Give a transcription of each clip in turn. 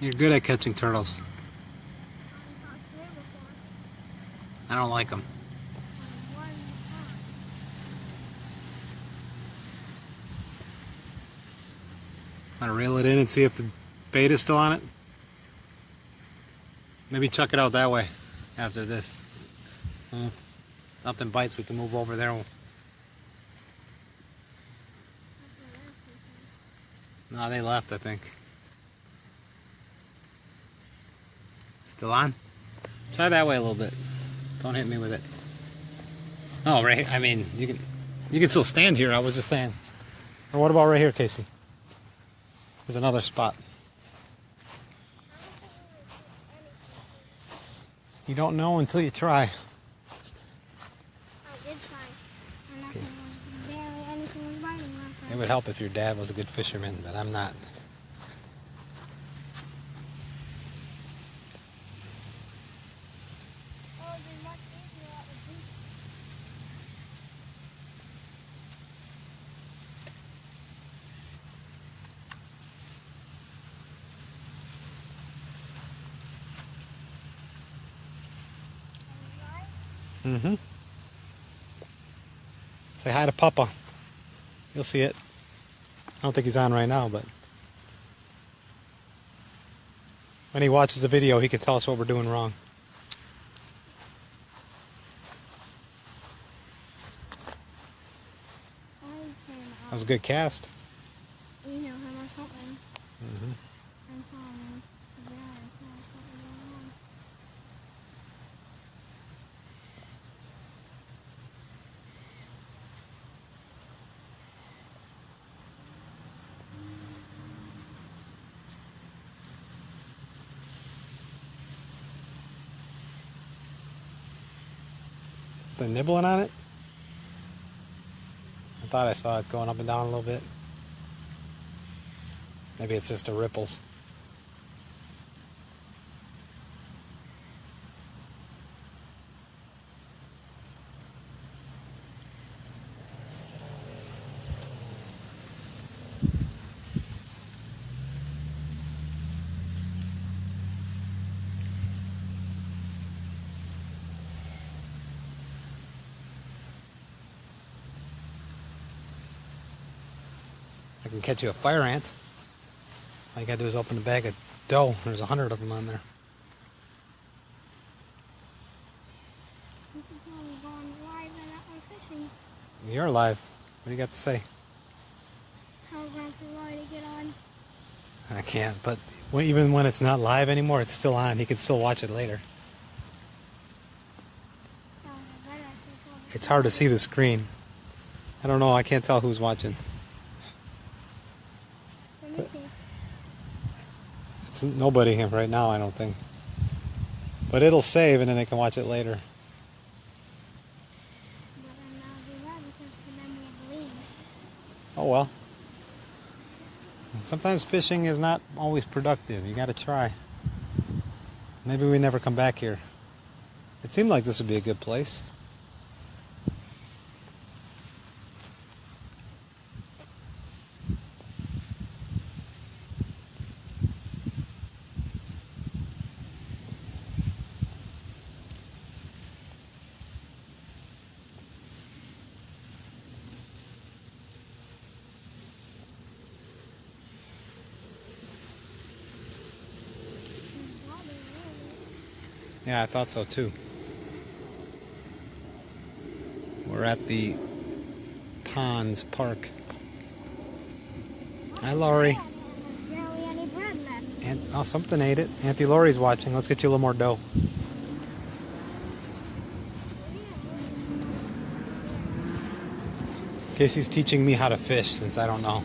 You're good at catching turtles. I don't like them. Want to reel it in and see if the bait is still on it? Maybe chuck it out that way after this. If nothing bites, we can move over there. No, they left, I think. Still on? Try that way a little bit. Don't hit me with it. Oh, right here. I mean, you can still stand here. I was just saying. Or what about right here, Casey? There's another spot. You don't know until you try. I did try. And anything was biting last time. It would help if your dad was a good fisherman, but I'm not. Mm-hmm. Say hi to Papa. You'll see it. I don't think he's on right now, but when he watches the video, he can tell us what we're doing wrong. That was a good cast. You know him or something. Mm-hmm. The nibbling on it? I thought I saw it going up and down a little bit. Maybe it's just the ripples. I can catch you a fire ant. All you gotta do is open the bag of dough. There's 100 of them on there. This is how we're going live and not on fishing. You're live. What do you got to say? Tell Grandpa Roy to get on. I can't, but even when it's not live anymore, it's still on. He can still watch it later. It's hard to see the screen. I don't know. I can't tell who's watching. Let me see. It's nobody right now, I don't think. But it'll save and then they can watch it later. But I'm not do that because then we'll leave. Oh well. Sometimes fishing is not always productive. You got to try. Maybe we never come back here. It seemed like this would be a good place. Yeah, I thought so too. We're at the Ponds Park. Hi, Laurie. And oh, something ate it. Auntie Laurie's watching. Let's get you a little more dough. Casey's teaching me how to fish since I don't know.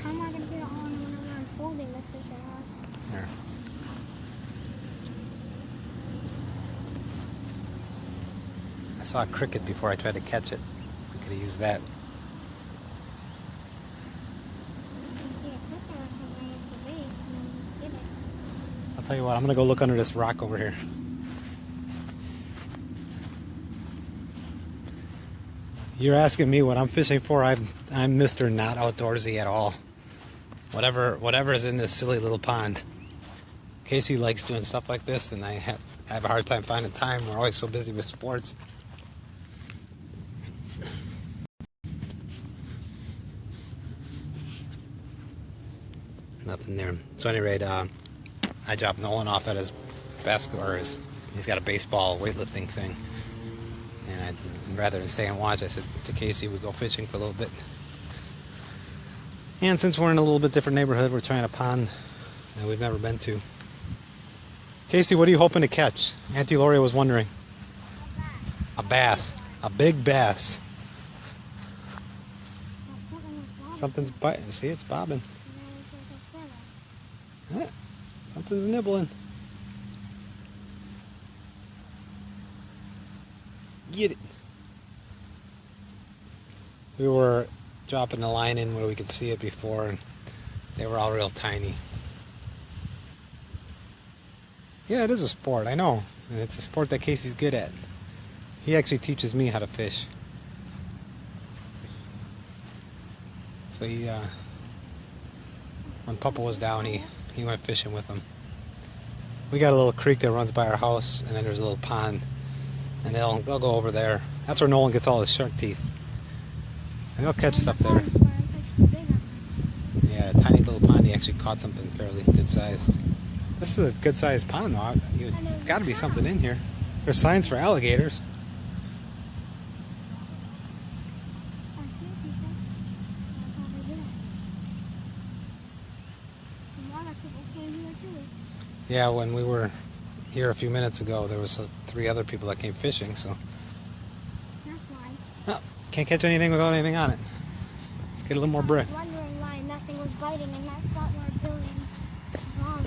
How am I going to get it on whenever I'm folding the fish out? Here. I saw a cricket before I tried to catch it. We could have used that. I'll tell you what, I'm going to go look under this rock over here. You're asking me what I'm fishing for. I'm Mr. Not Outdoorsy at all. Whatever is in this silly little pond. Casey likes doing stuff like this, and I have a hard time finding time. We're always so busy with sports. Nothing there. So at any rate, I dropped Nolan off at his basketball. He's got a baseball weightlifting thing, and rather than stay and watch, I said to Casey, we go fishing for a little bit. And since we're in a little bit different neighborhood, we're trying a pond that we've never been to. Casey, what are you hoping to catch? Auntie Lori was wondering. A bass. A big bass. Something's biting. See, it's bobbing. Something's nibbling. Get it. We were dropping the line in where we could see it before, and they were all real tiny. Yeah, it is a sport, I know. And it's a sport that Casey's good at. He actually teaches me how to fish. So when Papa was down, he went fishing with him. We got a little creek that runs by our house, and then there's a little pond. And they'll go over there. That's where Nolan gets all his shark teeth. And he'll catch stuff there. Yeah, a tiny little pond. He actually caught something fairly good sized. This is a good sized pond though. There's got to be something in here. There's signs for alligators. Yeah, when we were here a few minutes ago, there was 3 other people that came fishing, so. That's why. Oh, can't catch anything without anything on it. Let's get a little more bread. I was wondering why nothing was biting, and that's not where billion wrong.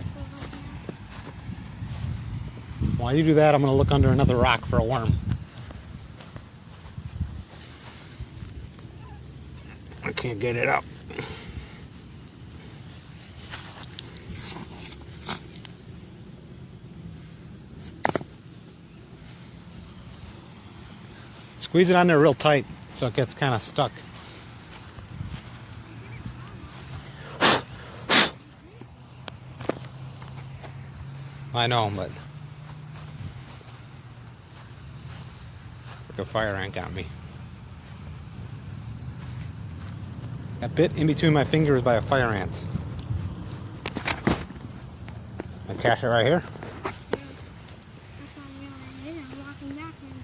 While you do that, I'm going to look under another rock for a worm. I can't get it up. Squeeze it on there real tight so it gets kind of stuck. I know, but like a fire ant got me. Got bit in between my fingers by a fire ant. I catch it right here. That's why I'm realizing I'm walking backwards.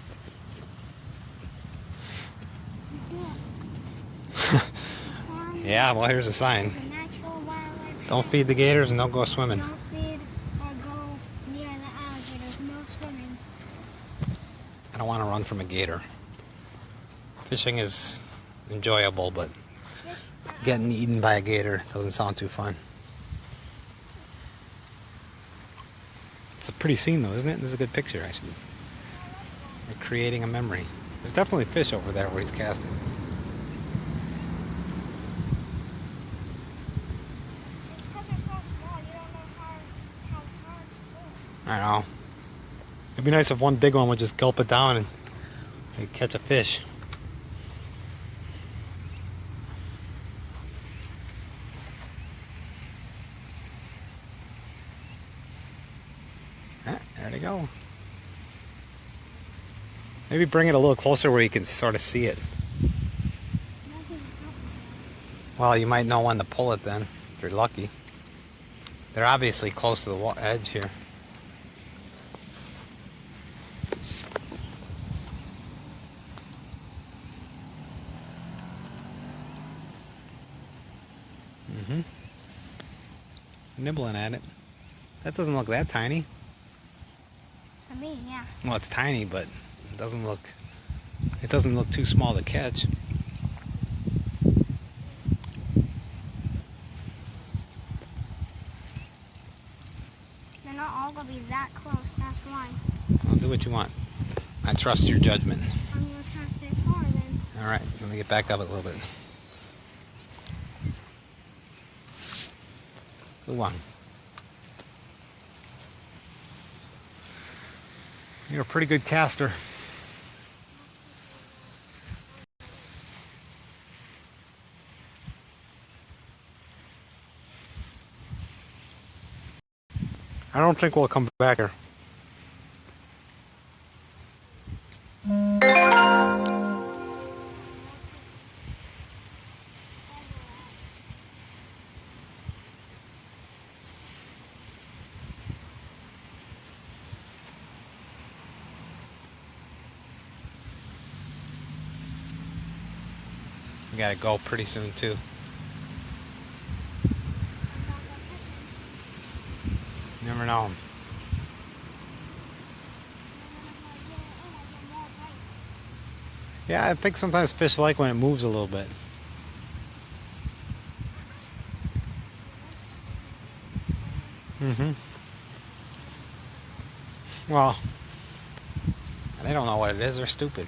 Yeah, well, here's a sign. The natural wildlife. Don't feed the gators and don't go swimming. Don't feed or go near the alligators. No swimming. I don't want to run from a gator. Fishing is enjoyable, but getting eaten by a gator doesn't sound too fun. It's a pretty scene though, isn't it? This is a good picture, actually. We're creating a memory. There's definitely fish over there where he's casting. I know. It'd be nice if one big one would just gulp it down and you'd catch a fish. Ah, there they go. Maybe bring it a little closer where you can sort of see it. Well, you might know when to pull it then, if you're lucky. They're obviously close to the edge here. Nibbling at it. That doesn't look that tiny. To me, yeah. Well, it's tiny, but it doesn't look too small to catch. They're not all gonna be that close. That's why. Well, do what you want. I trust your judgment. I'm gonna cast it far then. All right, let me get back up a little bit. Go on. You're a pretty good caster. I don't think we'll come back here. We gotta go pretty soon too. You never know. Yeah, I think sometimes fish like when it moves a little bit. Well, they don't know what it is. They're stupid.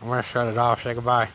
I'm gonna shut it off. Say goodbye.